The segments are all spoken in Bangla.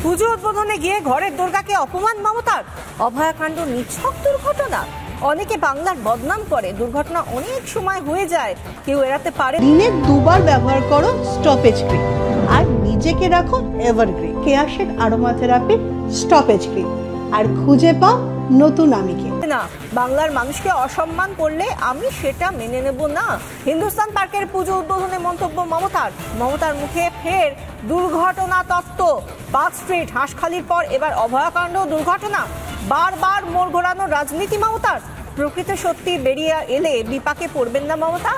পুজো উদ্বোধনে গিয়ে ঘরের দুর্গাকে অপমান মমতার, অভয়াকাণ্ড নিছক দুর্ঘটনা। অনেকে বাংলার বদনাম করে, দুর্ঘটনা অনেক সময় হয়ে যায়, কেউ এড়াতে পারে। দিনে দুবার ব্যবহার করো স্টপেজ ক্রিম আর নিজেকে রাখো এভারগ্রিন। কেয়াশের আরোমা থেরাপি স্টপেজ ক্রিম, আর খুঁজে পাও নতুন আমিকে। না, বাংলার মানুষকে অসম্মান করলে আমি সেটা মেনে নেব না। হিন্দুস্তান পার্কের পুজো উদ্বোধনে মন্তব্য মমতার মুখে ফের দুর্ঘটনা তত্ত্ব। পার্ক স্ট্রিট হাঁসখালির পর এবার অভয়াকাণ্ড দুর্ঘটনা। বারবার মোড় ঘোরানোর রাজনীতি মমতার। প্রকৃত সত্যি বেরিয়ে এলে বিপাকে পড়বেন না মমতা?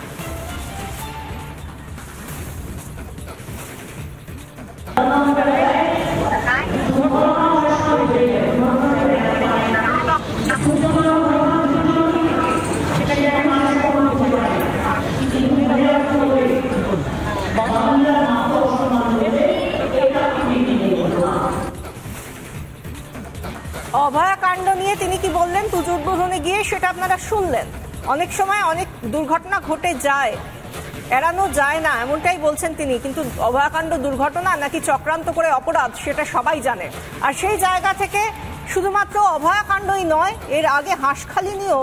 অভয়াকাণ্ড নিয়ে তিনি কি বললেন পুজো উদ্বোধনে গিয়ে, সেটা আপনারা শুনলেন। অনেক সময় অনেক দুর্ঘটনা ঘটে যায়, এড়ানো যায় না, এমনটাই বলছেন তিনি। কিন্তু অভয়াকাণ্ড দুর্ঘটনা নাকি চক্রান্ত করে অপরাধ, সেটা সবাই জানে। আর সেই জায়গা থেকে শুধুমাত্র অভয়াকাণ্ডই নয়, এর আগে হাঁসখালি নিয়েও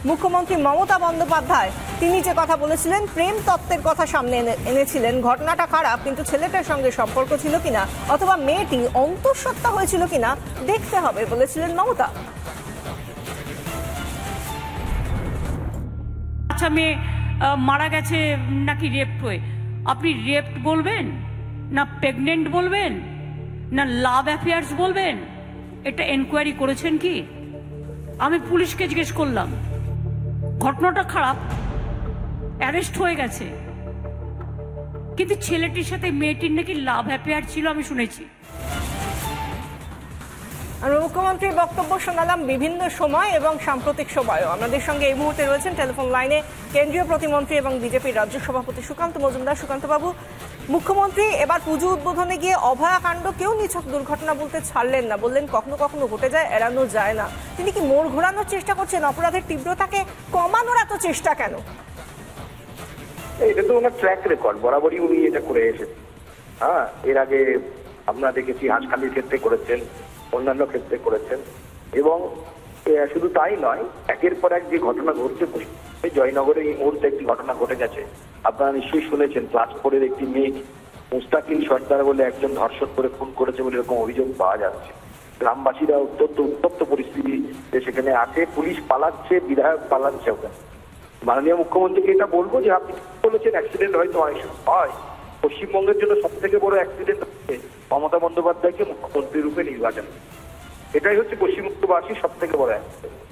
মুখ্যমন্ত্রী মমতা বন্দ্যোপাধ্যায় তিনি যে কথা বলেছিলেন, প্রেম তত্ত্বের কথা সামনে এনেছিলেন। ঘটনাটা খারাপ, কিন্তু ছেলেটার সঙ্গে সম্পর্ক ছিল কিনা, অথবা মেয়েটি অন্তঃসত্ত্বা হয়েছিল কিনা দেখতে হবে বলেছিলেন মমতা। আচ্ছা, মেয়ে মারা গেছে নাকি রেপ হয়ে, আপনি রেপ বলবেন না প্রেগনেন্ট বলবেন না লাভ অ্যাফেয়ার্স বলবেন? এটা এনকোয়ারি করেছেন কি? আমি পুলিশকে জিজ্ঞেস করলাম, ঘটনাটা খারাপ, অ্যারেস্ট হয়ে গেছে, কিন্তু ছেলেটির সাথে মেয়েটির নাকি লাভ অ্যাফেয়ার ছিল আমি শুনেছি। আমরা মুখ্যমন্ত্রীর বক্তব্য শোনালাম বিভিন্ন সময় এবং সাম্প্রতিক সময়ও। আমাদের সঙ্গে এই মুহূর্তে রয়েছেন টেলিফোন লাইনে কেন্দ্রীয় প্রতিমন্ত্রী এবং বিজেপির রাজ্য সভাপতি সুকান্ত মজুমদার। সুকান্তবাবু, মুখ্যমন্ত্রী এবার পুজো উদ্বোধনে গিয়ে অভয়াকাণ্ড কেউ নিছক দুর্ঘটনা বলতে ছাড়লেন না, বললেন কখনো কখনো ঘটে যায়, এড়ানো যায় না। তিনি কি মোড় ঘোরানোর চেষ্টা করছেন? অপরাধের তীব্রতাকে কমানোর এত চেষ্টা কেন? এটা তো ওনার ট্র্যাক রেকর্ড, বরাবরই উনি এটা করে এসেছেন। হ্যাঁ, এর আগে আমরা দেখেছি হাঁসখালির ক্ষেত্রে করেছেন, অন্যান্য ক্ষেত্রে করেছেন। এবং শুধু তাই নয়, একের পর এক যে ঘটনা ঘটছে, জয়নগরে এই মুহূর্তে একটি ঘটনা ঘটে গেছে, আপনারা নিশ্চয়ই শুনেছেন। ক্লাস 4-এর একটি মেয়ে মুস্তাকিল সর্দার বলে একজন ধর্ষণ করে খুন করেছে বলে এরকম অভিযোগ পাওয়া যাচ্ছে। গ্রামবাসীরা উত্তপ্ত পরিস্থিতি সেখানে আছে, পুলিশ পালাচ্ছে, বিধায়ক পালাচ্ছে। ওখানে মাননীয় মুখ্যমন্ত্রীকে এটা বলবো যে আপনি বলেছেন অ্যাক্সিডেন্ট হয়তো অনেক সময় হয়, পশ্চিমবঙ্গের জন্য সব থেকে বড় অ্যাক্সিডেন্ট হচ্ছে মমতা বন্দ্যোপাধ্যায়কে মুখ্যমন্ত্রী রূপে নির্বাচন। এটাই হচ্ছে পশ্চিমবঙ্গবাসীর সব থেকে বড় অ্যাক্সিডেন্ট।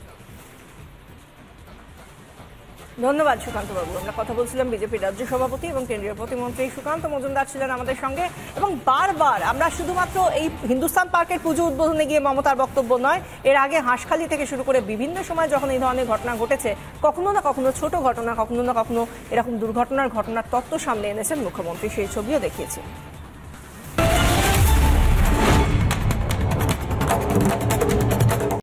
ধন্যবাদ সুকান্তবাবু। আমরা কথা বলছিলাম বিজেপির রাজ্য সভাপতি এবং কেন্দ্রীয় প্রতিমন্ত্রী সুকান্ত মজুমদার ছিলেন আমাদের সঙ্গে। এবং বারবার আমরা শুধুমাত্র এই হিন্দুস্তান পার্কের পুজো উদ্বোধনে গিয়ে মমতার বক্তব্য নয়, এর আগে হাঁসখালি থেকে শুরু করে বিভিন্ন সময় যখন এই ধরনের ঘটনা ঘটেছে, কখনো না কখনো ছোট ঘটনা, কখনো না কখনো এরকম দুর্ঘটনার তত্ত্ব সামনে এনেছেন মুখ্যমন্ত্রী, সেই ছবিও দেখিয়েছে।